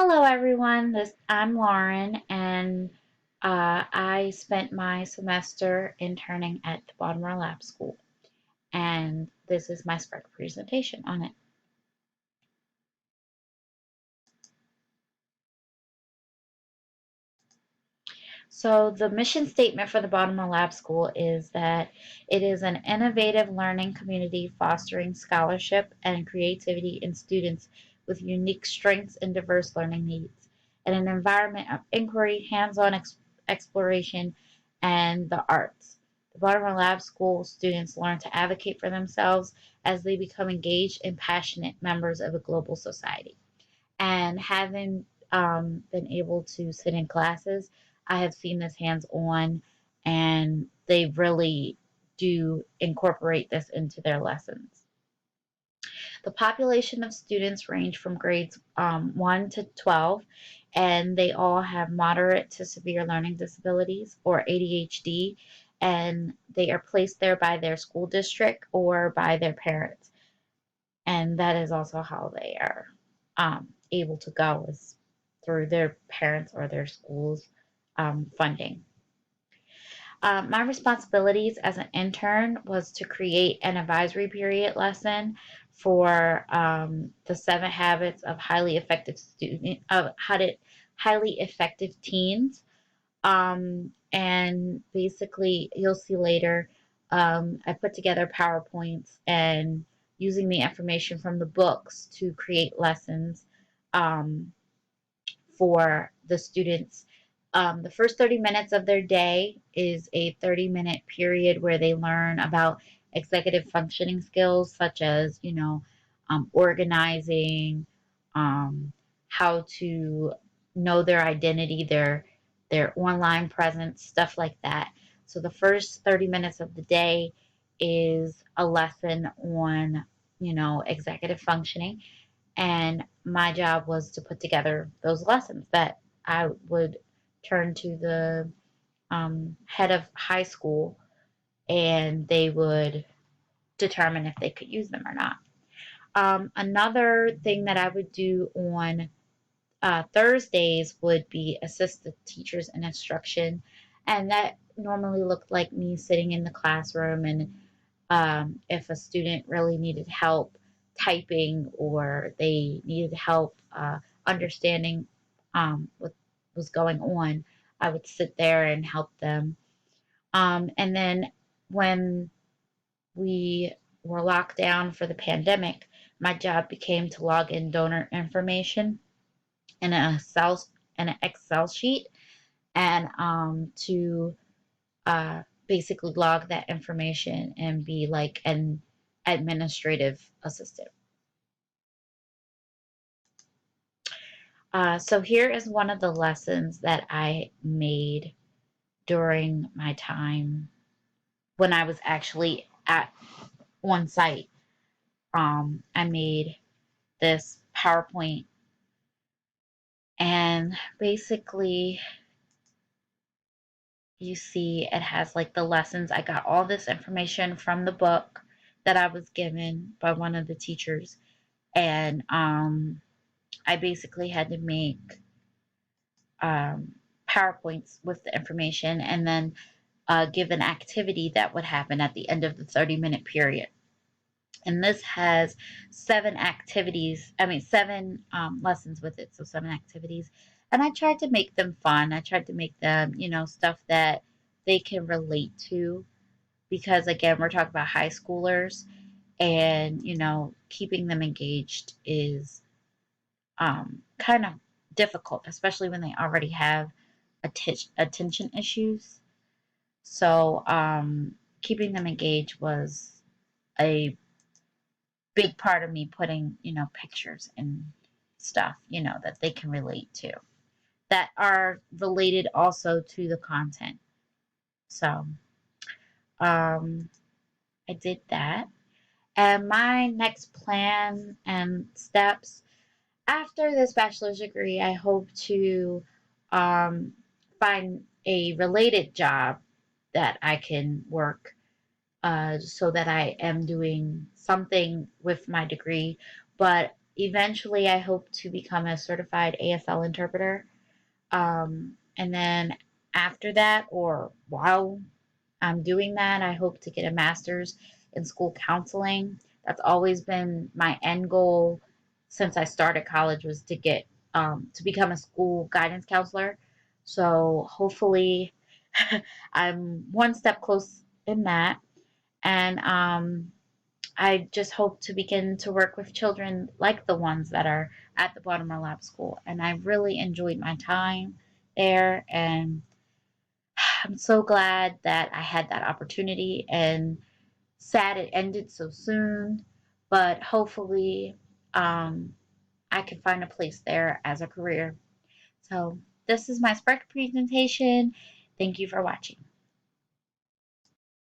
Hello, everyone. I'm Lauren, and I spent my semester interning at the Baltimore Lab School, and this is my Spark presentation on it. So, the mission statement for the Baltimore Lab School is that it is an innovative learning community fostering scholarship and creativity in students with unique strengths and diverse learning needs, and an environment of inquiry, hands on exploration, and the arts. The Baltimore Lab School students learn to advocate for themselves as they become engaged and passionate members of a global society. And having been able to sit in classes, I have seen this hands on, and they really do incorporate this into their lessons. The population of students range from grades 1 to 12, and they all have moderate to severe learning disabilities or ADHD, and they are placed there by their school district or by their parents. And that is also how they are able to go, is through their parents or their school's funding. My responsibilities as an intern was to create an advisory period lesson for the 7 habits of highly effective highly effective teens. And basically, you'll see later, I put together PowerPoints and using the information from the books to create lessons um, for the students. The first 30 minutes of their day is a 30-minute period where they learn about executive functioning skills such as, organizing, um, how to know their identity, their online presence, stuff like that. So the first 30 minutes of the day is a lesson on, executive functioning, and my job was to put together those lessons that I would turn to the head of high school, and they would determine if they could use them or not. Another thing that I would do on Thursdays would be assist the teachers in instruction, and that normally looked like me sitting in the classroom, and if a student really needed help typing or they needed help understanding what was going on, I would sit there and help them. And then when we were locked down for the pandemic, my job became to log in donor information in an Excel sheet, and to basically log that information and be like an administrative assistant. So here is one of the lessons that I made during my time when I was actually at on site. I made this PowerPoint, and basically you see it has like the lessons. I got all this information from the book that I was given by one of the teachers, and I basically had to make um, PowerPoints with the information, and then give an activity that would happen at the end of the 30-minute period. And this has 7 lessons with it, so 7 activities. And I tried to make them fun. I tried to make them, stuff that they can relate to, because again, we're talking about high schoolers, and, keeping them engaged is kind of difficult, especially when they already have attention issues. So, keeping them engaged was a big part of me putting, pictures and stuff, that they can relate to, that are related also to the content. So, um, I did that. And my next plan and steps after this bachelor's degree, I hope to um, find a related job that I can work, so that I am doing something with my degree, but Eventually, I hope to become a certified ASL interpreter. And then after that, or while I'm doing that, I hope to get a master's in school counseling. That's always been my end goal since I started college, was to get to become a school guidance counselor. So hopefully, I'm one step close in that. And I just hope to begin to work with children like the ones that are at the Baltimore Lab School. And I really enjoyed my time there. And I'm so glad that I had that opportunity, and sad it ended so soon. But hopefully, um, I can find a place there as a career. So, this is my Spark presentation. Thank you for watching.